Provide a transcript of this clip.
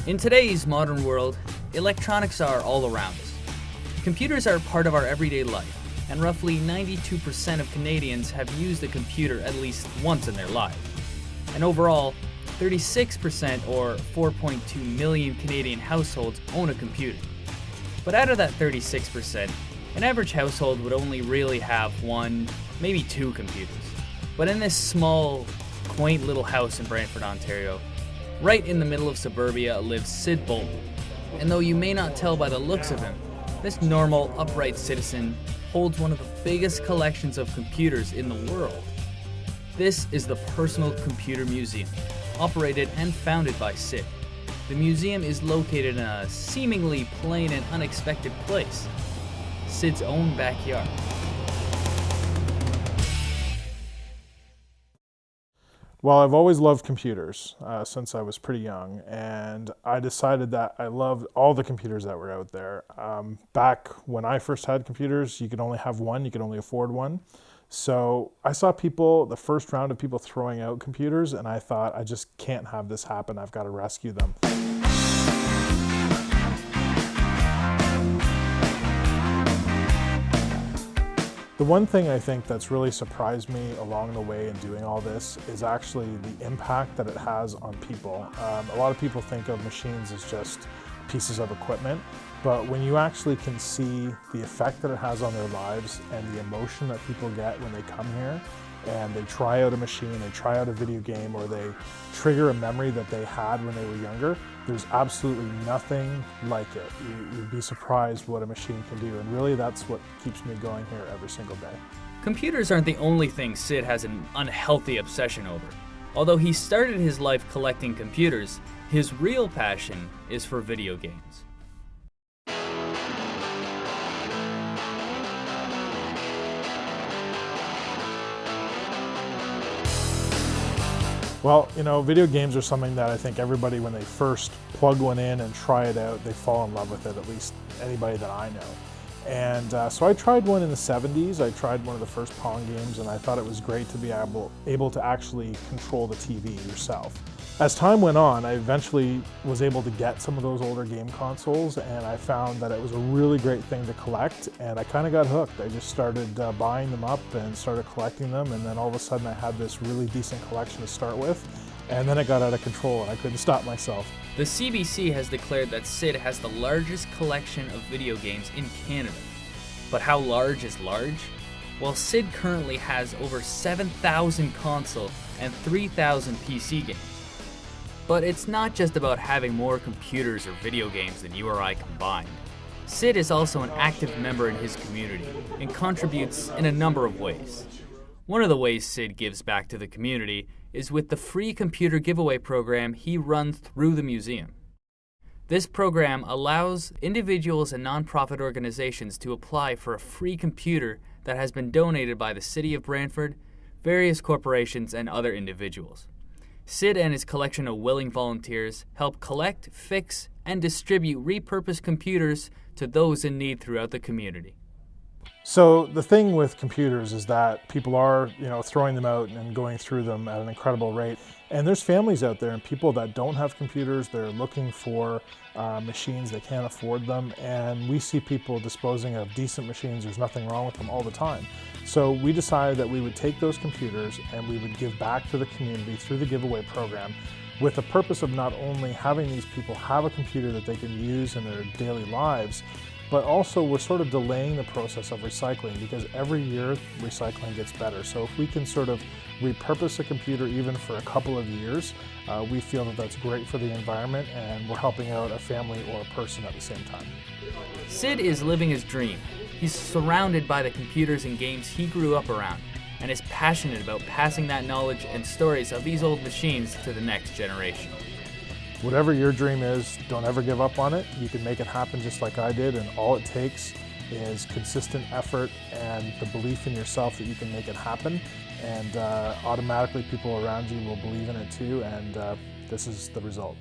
In today's modern world, electronics are all around us. Computers are part of our everyday life, and roughly 92% of Canadians have used a computer at least once in their lives. And overall, 36% or 4.2 million Canadian households own a computer. But out of that 36%, an average household would only really have one, maybe two computers. But in this small, quaint little house in Brantford, Ontario, right in the middle of suburbia lives Syd Bolton. And though you may not tell by the looks of him, this normal, upright citizen holds one of the biggest collections of computers in the world. This is the Personal Computer Museum, operated and founded by Syd. The museum is located in a seemingly plain and unexpected place, Syd's own backyard. Well, I've always loved computers since I was pretty young, and I decided that I loved all the computers that were out there. Back when I first had computers, you could only have one, you could only afford one. So I saw the first round of people throwing out computers, and I thought, I just can't have this happen, I've got to rescue them. The one thing I think that's really surprised me along the way in doing all this is actually the impact that it has on people. A lot of people think of machines as just pieces of equipment, but when you actually can see the effect that it has on their lives and the emotion that people get when they come here and they try out a machine, they try out a video game, or they trigger a memory that they had when they were younger, there's absolutely nothing like it. You'd be surprised what a machine can do, and really that's what keeps me going here every single day. Computers aren't the only thing Syd has an unhealthy obsession over. Although he started his life collecting computers, his real passion is for video games. Well, video games are something that I think everybody, when they first plug one in and try it out, they fall in love with it, at least anybody that I know. And so I tried one in the 70s. I tried one of the first Pong games, and I thought it was great to be able to actually control the TV yourself. As time went on, I eventually was able to get some of those older game consoles, and I found that it was a really great thing to collect, and I kind of got hooked. I just started buying them up and started collecting them, and then all of a sudden I had this really decent collection to start with, and then it got out of control and I couldn't stop myself. The CBC has declared that Syd has the largest collection of video games in Canada. But how large is large? Well, Syd currently has over 7,000 console and 3,000 PC games. But it's not just about having more computers or video games than you or I combined. Syd is also an active member in his community and contributes in a number of ways. One of the ways Syd gives back to the community is with the free computer giveaway program he runs through the museum. This program allows individuals and nonprofit organizations to apply for a free computer that has been donated by the City of Brantford, various corporations, and other individuals. Syd and his collection of willing volunteers help collect, fix, and distribute repurposed computers to those in need throughout the community. So the thing with computers is that people are, throwing them out and going through them at an incredible rate. And there's families out there and people that don't have computers, they're looking for machines, they can't afford them, and we see people disposing of decent machines, there's nothing wrong with them all the time. So we decided that we would take those computers and we would give back to the community through the giveaway program with the purpose of not only having these people have a computer that they can use in their daily lives, but also we're sort of delaying the process of recycling because every year recycling gets better. So if we can sort of repurpose a computer even for a couple of years, we feel that that's great for the environment and we're helping out a family or a person at the same time. Syd is living his dream. He's surrounded by the computers and games he grew up around and is passionate about passing that knowledge and stories of these old machines to the next generation. Whatever your dream is, don't ever give up on it. You can make it happen just like I did, and all it takes is consistent effort and the belief in yourself that you can make it happen, and automatically people around you will believe in it too, and this is the result.